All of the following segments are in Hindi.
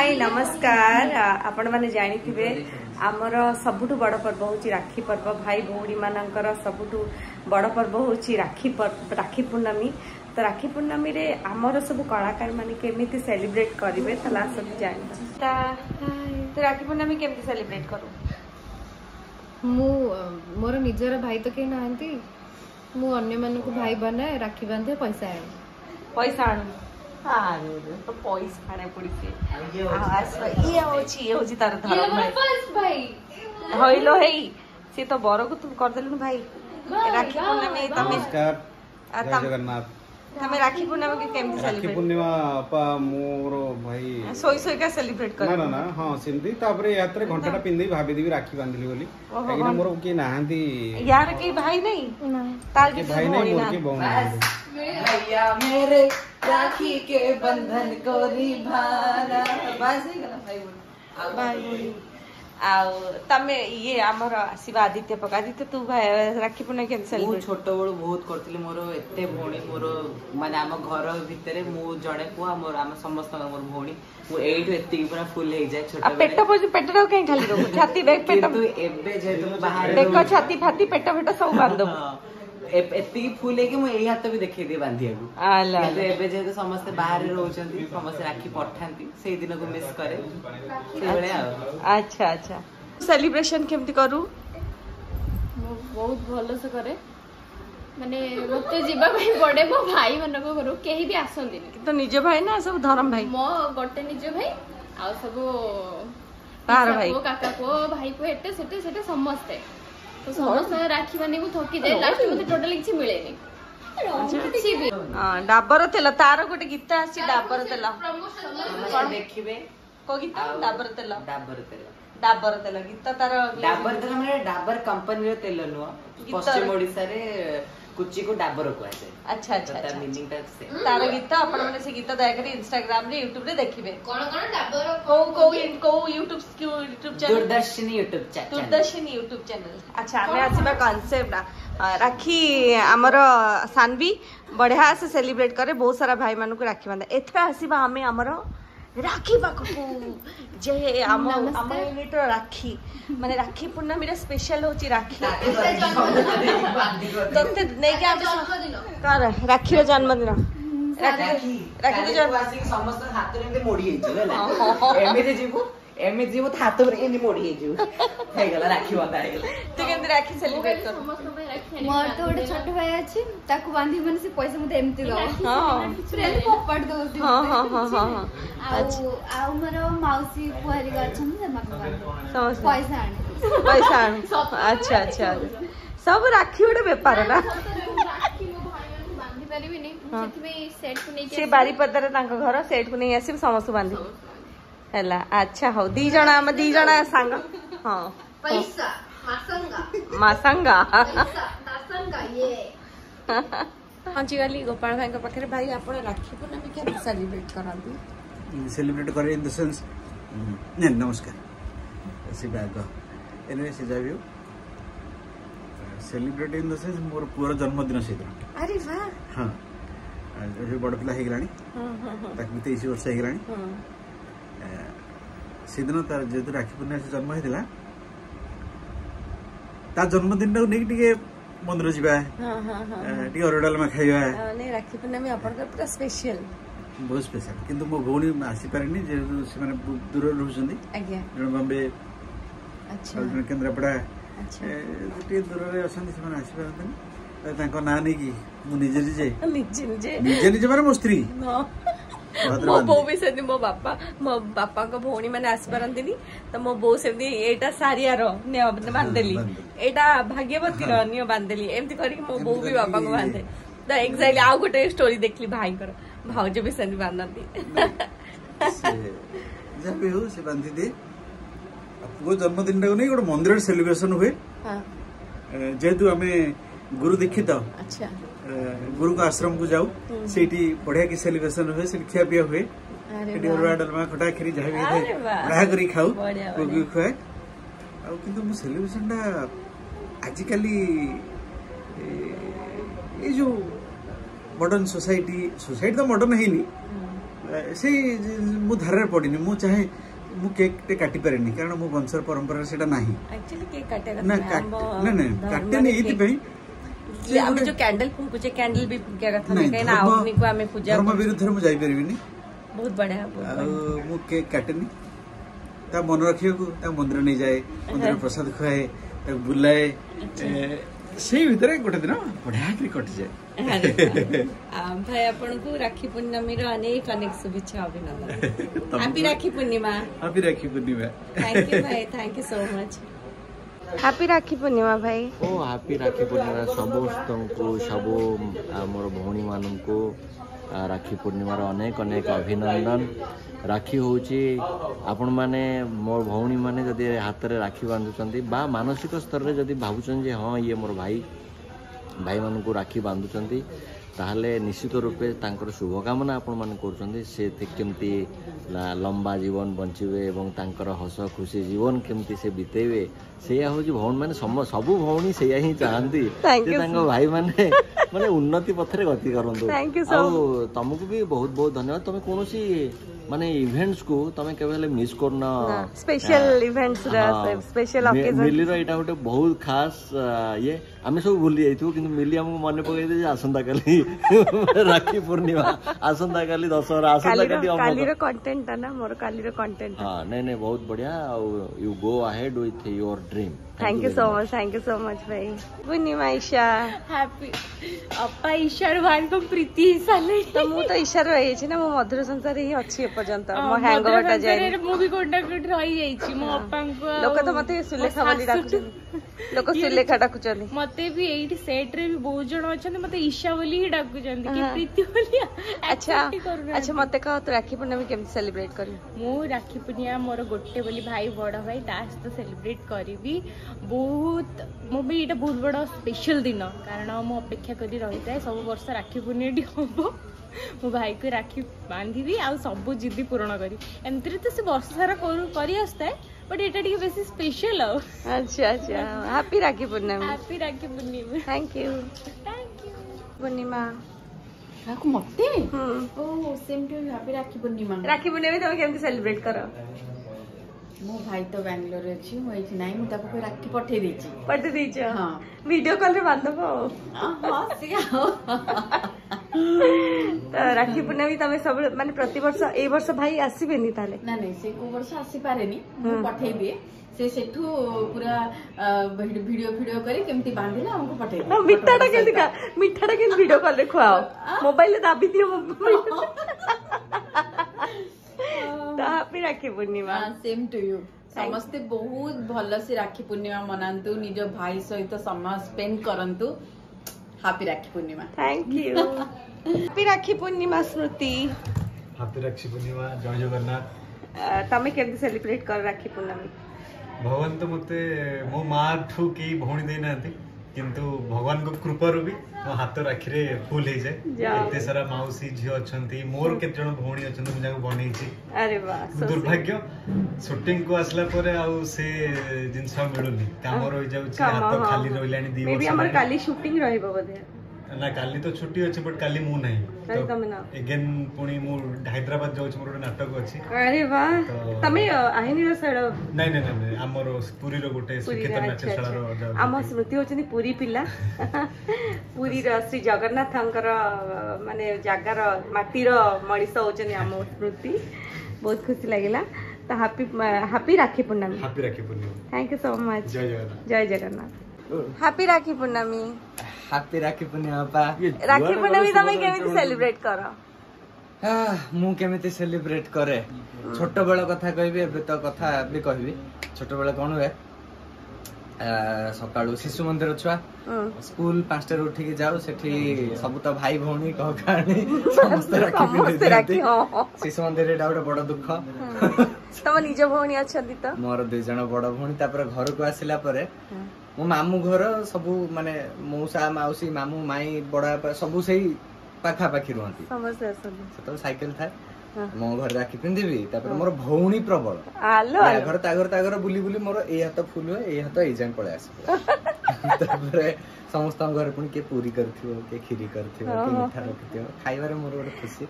हाय नमस्कार आपण माने जानी थिबे आमर सबुठु बड़ पर्व होची राखी पर्व भाई भौणी मानकर सबुठु बड़ पर्व होची राखी पूर्णमी। तो राखी पूर्णमी रे आमर सब कलाकार माने केमिति सेलिब्रेट करिवे तला सब जानी तो राखी पूर्णमी केमिति सेलिब्रेट करू मु मोर निजर भाई तो के नांती मु अन्य मानक भाई बनाए राखी बांधे पैसा आणु तो पैसा आने पड़ी ये तार धर्म भाई हइलो हेई से तो बर को तुम कर देलु भाई राखी पूर्णिमा तमे नमस्कार जय जगन्नाथ तमे राखी पूर्णिमा के केमति सेलिब्रेट राखी पूर्णिमा अपा मोर भाई सोई का सेलिब्रेट कर ना हां सिंधी तापरे यात्रे घंटाटा पिंदी भाबी देबी राखी बांधली बोली काहे मोर के नाहंती यार के भाई नहीं तार के भाई नहीं मोर के बहन भैया मेरे राखी के बंधन को निभाना बस भाई आउ तमे ये हमर शिव आदित्य पकादित्य तू भाई राखी पूर्णिमा के सेलिब्रेट छोट बड़ बहुत करथिले मोर एते भौणी मोर माने हम घर भितरे मु जड़े को हमर हम समस्त मोर भौणी मु एइट एत्ती पूरा फुल हे जाय छोट पेट रो कहीं खाली रो छाती बैक पेट तू एबे जे तुम बाहर देखो छाती फाती पेट सब बांध दो एत्ती फुल है कि मु एही हाथ भी देखै दे बांधिया को आला एबे जे समस्त बाहर रहउछंती समस्त राखी पठांती सेही दिन को मिस करे से बेले आ अच्छा अच्छा सेलिब्रेशन केमति करू बहुत भलो से करे माने मते जीवा भाई पड़े मो भाई मन को करू केही भी आसंदी तो निज भाई ना सब धर्म भाई मो गोटे निज भाई आ सब तार भाई काका को भाई को एटे सेटे सेटे समस्त तो समस्त राखी बांधी को थकी जाए लास्ट में टोटली किछि मिलेनी डाबर तेल तार गोटे गीत आसी डाबर तेल देखिबे को गीत डाबर तेल डाबर तेल गीत तार डाबर तेल माने डाबर कंपनी रो तेल नुआ पश्चिम ओडिसा रे कुची को डाबर को आसे अच्छा अच्छा तार मीनिंग ता से तार गीत आपण माने से गीत दया करी इंस्टाग्राम रे YouTube रे देखिबे कोन डाबर को YouTube चैनल दूरदर्शनी YouTube चैनल अच्छा हमें आसीबा कांसेप्ट राखी हमर सानवी बढ़िया से सेलिब्रेट करे बहुत सारा भाई मानु को राखी बांधे एथरा आसीबा हमें हमर राखी पाखु जे हम यूनिट राखी माने राखी पूर्णमी रे स्पेशल होची राखी तते नै के कर राखी रो जन्मदिन राखी रो जन्मदिन समस्त हाथ रे मोड़ी हेजला एमे जीवो हाथ रे एनी मोड़ी हेजु हे गला राखी बांधा हे गला तू केंद्र राखी सेलिब्रेट कर मोर तो गोटे छोट भाई अछि ताकू बांधी मन से पैसा मते एमती दो हां फ्रेंड पोपट दो हां अच्छा आ मोर मौसी पुहरी गछन से मत पैसा आन अच्छा अच्छा सब राखी गोटे व्यापार ना बांधी परिबी नै सेति में सेट को नै से बारी पदर तांको घर सेट को नै आसी समस्त बांधी हैला अच्छा हो दी जना सांग हां पैसा मासंगा दासंगा ये पहुंची गली गोपाल भाई के पाखरे भाई आपण राखी पूर्णमी के सेलिब्रेट करंती सेलिब्रेट करे इन द सेंस ने नमस्कार से बैग एनवे से जाबियो सेलिब्रेट इन द सेंस मोर पूरा जन्मदिन से अरे वाह हां जो बड़ पिला हे गलानी ताकि 23 वर्ष हे गलानी सेदिन तार जेतु राखी पूर्णिमा से जन्म हेतिला ता जन्मदिन को नेक टिके मंदिर जिबा टिके अरडाल में खाइबा ने राखी पूर्णिमा अपन का पूरा स्पेशल बहुत स्पेशल किंतु मो भौणी आसी पारेनी जे से माने दूर रहउछंदी आज्ञा जण बॉम्बे अच्छा जण केंद्रापड़ा अच्छा टिके दूर रे असंदी से माने आसी पारतनी तांको ना नै की मु निजे माने मो स्त्री मो बो भी से मो बापा को भौणी मैंने आस पारती तो मो बो से एटा सारिया रो बांधेली एटा भाग्यवती रो नियो बांधेली एमती करके मो बो भी बापा को बांधे तो एक्चुअली आउ गोटे स्टोरी देखली भाई कर भाउज भी से बांधती जब भी हो से बांधी दे वो जन्मदिन को नहीं गोटे मंदिर सेलिब्रेशन हुए जेहेतु हमें गुरु दीक्षित अच्छा गुरु का आश्रम को जाऊ सेठी बढ़िया की सेलिब्रेशन हुए से खिया पिया हुए डलमा खटा खीरी जहाँ भी थे बढ़िया करी खाऊ रोगी खुए आ किंतु मो सेलिब्रेशन टा आजिकली ये जो मॉडर्न सोसाइटी तो मॉडर्न है नहीं से मु धारा पड़नी मु चाहे मु केक टे काटी पारेनी कारण मो वंशर परंपरा सेटा नाही एक्चुअली केक काटे ना काटे नहीं इति पई हम जो कैंडल फूकुचे कैंडल भी क्या कथा नहीं कहीं ना अग्नि को हमें पूजा धर्म विरुद्ध मु जाई परबिनी बहुत बढ़िया मु केक काटेनी ता मन रखियो को ता मंदिर नहीं जाए मंदिर प्रसाद खुआए ता बुलाए से भीतर गोटे दिन बढ़िया कटि जाए भाई आपण को राखी पूर्णिमा रो अनेक अनेक शुभेच्छा अभिनंदन happy Rakhi Purnima thank you भाई thank you so much happy Rakhi Purnima भाई ओ हैप्पी राखी पूर्णिमा सबको सब मोर भौणी मानू राखी पूर्णिमार अनेक अनेक अभिनंदन राखी होची आपण माने मोर भौणी माने जदि हाथ रे राखी बांधुचंती बा मानसिक स्तर रे जदि भाबुचन जे हां ये मोर भाई भाई मानू को राखी बांधुचंती ताहले निश्चित रूपे तांकर शुभकामना आपण माने करचंती से केमती लंबा जीवन बंचिबे एवं तांकर हस खुशी जीवन केमती से बितेबे सेया होची भौणी माने सब भौणी सेया ही चाहंती जे तांको भाई माने माने उन्नति पथरे गति करंतु आ तुमको भी बहुत बहुत धन्यवाद तुम कोनोसी माने इवेंट्स को तमे केवल मिस करना स्पेशल इवेंट्स स्पेशल ओकेजन मिली रो एटा गोटे बहुत खास ये आमे सब भूली जाइथु किंतु मिली हमको मन पकई दे आसंता काली राखी पूर्णिमा आसंता काली दशहरा आसंता काली रो कंटेंट ना मोर काली रो कंटेंट हां नहीं बहुत बढ़िया you go ahead with your dream thank you so much भाई पूर्णिमा ईशा हैप्पी अपा ईशार भाई को प्रीति साले तो मु तो ईशार रही छी ना मो मधुर संसार ही अछि पर्यंत मो हैंगओवर टा जाय मु भी कांटेक्ट रही जाई छी मो अपा को लोक तो मते सुलेखा वाली डाकु लोक सुलेखा डाकु चली मते भी एठी सेट रे भी बहुत जण अछन मते ईशा बोली ही डाकु जंदी कि प्रीति बोली अच्छा मते कह तो राखी पूर्णिमा केम सेलिब्रेट करी मु राखी पूर्णिमा मोर गोटे बोली भाई बड़ भाई तास तो सेलिब्रेट करबी बहुत मो भी एटा बहुत बड़ा स्पेशल दिन कारण मो अपेक्षा करी रही थाए सब वर्ष राखी पूर्णिमा हम मो भाई को राखी बांधीबी आ सब जिद्दी पूर्ण करी एमती तो से वर्ष सारा करी आसता है बट एटा टिके बेसी स्पेशल अच्छा happy Rakhi Purnima thank you Purnima राखू मते ओ same to happy Rakhi Purnima तुम केमती सेलिब्रेट करो मो भाई तो बेंगलोर अछि मो एठी नाही मु ताको राखी पठे देछि हां वीडियो कॉल रे बांधबो हां सिया राखी पूर्णिमा तमे सब माने प्रति वर्ष ए वर्ष भाई आसीबेनी ताले ना नहीं से को वर्ष आसी पारेनी मु पठे दिए से सेठू पूरा वीडियो करी केमती बांधिला हमको पठे दे मिठाटा केमती वीडियो कॉल रे खुआओ मोबाइल ले दाबी दियो happy Rakhi Purnima same to you समस्ते बहुत भल से राखी पूर्णिमा मनांतु निज भाई सहित समय स्पेंड करंतु happy Rakhi Purnima thank you happy Rakhi Purnima Smriti happy Rakhi Purnima जय जगन्नाथ तमे केमती सेलिब्रेट कर राखी पूर्णिमा भगवान तो मते मो मां ठू की भौणी दे नांती किंतु भगवान को कृपारू भी मो हाथ राखी रे फुल हे जाए एते सारा माउसी झियो अछंती मोर के जण भौणी अछंती मुझा बनै छी अरे वाह दुर्भाग्य शूटिंग को आसला परे आउ से जिंस मिलुनी काम रहि जाउ छी हाथ खाली रहिलानी 2 वर्ष मे भी हमर काली शूटिंग रहइबो बदे ना काली तो छुट्टी अछि बट काली मु नाही तो अगेन पुणी मु हैदराबाद जाउछ मोर नाटक अछि अरे वाह तमे आहिनी रो सड नहीं हमर पुरी रो गोटे सुखित नाट्यशाला रो जाउ हम स्मृति होचनी पुरी पिला पुरी रो श्री जगन्नाथंकर माने जागर माटी रो मणिस होचनी हम स्मृति बहुत खुशी लागिला तो happy Rakhi Purnima thank you so much जय जगन्नाथ हैप्पी राखी पूर्णिमा हैप्पी राखी पूर्णिमा पा राखी पूर्णिमा तमे केमिति सेलिब्रेट करो मु केमिति सेलिब्रेट करे छोट बेला कथा कहबी एबे तो कथा भी कहबी छोट बेला कोन हुए सकाळू शिशु मंदिर छुआ स्कूल 5 टा उठी के जाऊ सेठी सब तो भाई भौणी कह काणी समस्त राखी शिशु मंदिर एटा गोटे बड़ दुख तम निज भौणी अछंती त मोर 2 जण बड़ भौणी तापर घर को आसिला परे मो मामू घर सब माने मौसा माउसी मामू माई बड़ा सब सही पाखा पाखी रहती समस्या तो साइकिल था मो घर राखी पिंधिबी तापर मोर भौणी प्रबल आलो घर तागर बुली बुली मोर ए हाथ फुल हुए ए हाथ ए जाए पळे आसे तापर समस्त घर पुणी के पूरी करथियो के खीरी करथियो के मिठा रखथियो खाइबारे मोर गोटे खुशी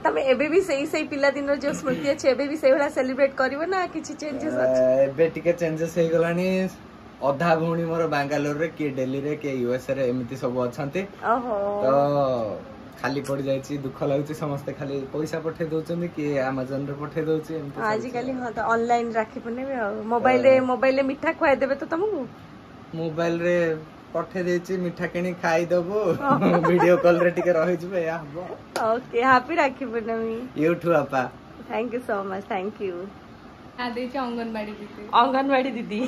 तमे एबे भी सही पिला दिन जो स्मृति अछि एबे भी सही वाला सेलिब्रेट करिवो ना किछि चेंजेस अछि एबे टिके चेंजेस हे गलानी अधा भौणी मोर बेंगालोर रे के दिल्ली रे के यूएसए रे एमिति सब अछंती ओहो तो खाली पड़ जाइए दुख लगुच समस्ते खाली पैसा पठे दौरान कि अमेजन रे पठे दौचे आज कल हाँ तो ऑनलाइन राखी पूर्णिमा मोबाइल रे मिठा खुआई देबे तो तुमको मोबाइल रे पठे देछि मिठा किनी खाई दबो वीडियो कॉल रे टिके रहि जबे या हबो okay happy Rakhi Purnima you too अपा thank you so much thank you anganwadi दीदी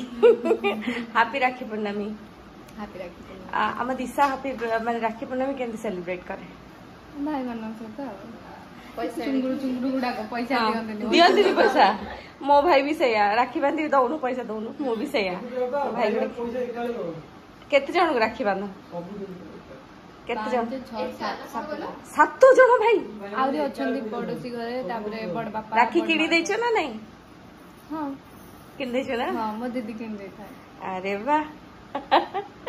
हैप्पी राखी पूर्णिमा हैप्पी राखी पूर्णिमा आम दिशा हैप्पी माने राखी पूर्णिमा केंति सेलिब्रेट करे भाई मन सहित पैसा चुंगुरु गुडाको पैसा दियंती पैसा मो भाई भी सैया राखी बांधी दौनु पैसा दौनु मो भी सैया भाई केते जन को राखी बांध केते जन 7 जन भाई आउरी अछंदी पड़ोसी घरे तापरे बड़ बापा राखी किणी देछो ना नहीं हां किणी देछो ना हां मो दीदी किणी दे था अरे वाह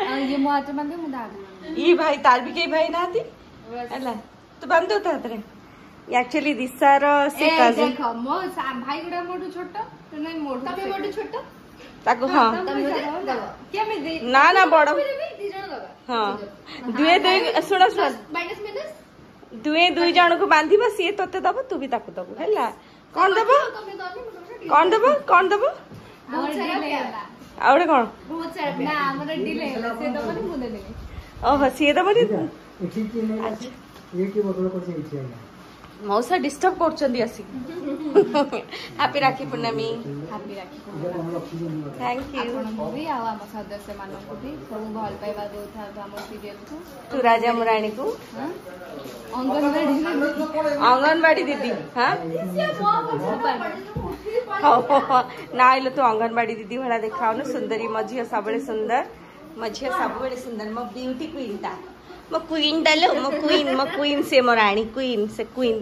आ ये मो हाथ बांधे मु दाग ई भाई तार भी के भाई नाती हला तो बांध दो हाथ रे एक्चुअली दिशा रो से कजिन देखो मो भाई गुडा मोटू छोटो तो नहीं मोटू तबे मोटू छोटो ताको हां क्या मैं दे ना ना बड़ दी जण दबा हां दुए सुन सुन माइनस माइनस दुए जन को बांधिबा सी तते दबो तू भी ताको दबो हला कोन दबो कोन दबो आउडे कोन बहुत सारा ना हमर डिले से दबो नि मुदे देबे ओह सी दबो नि ये की बदल कर छै मौसा डिस्टर्ब करछंदी आसी happy Rakhi Purnima happy Rakhi Purnima thank you आपन भी आवा हम सदस्य मानन को भी सब भल पाइबा देउथा हम सीरियल को तू राजा मुराणी को अंगनवाड़ी दीदी हां ना आइलो तू अंगनवाड़ी दीदी भला देखाओ न सुंदरी मझिया सबले सुंदर मझिया सबले सुंदर मो ब्यूटी क्वीन ता मो क्वीन डालो मो क्वीन से मो रानी क्वीन से क्वीन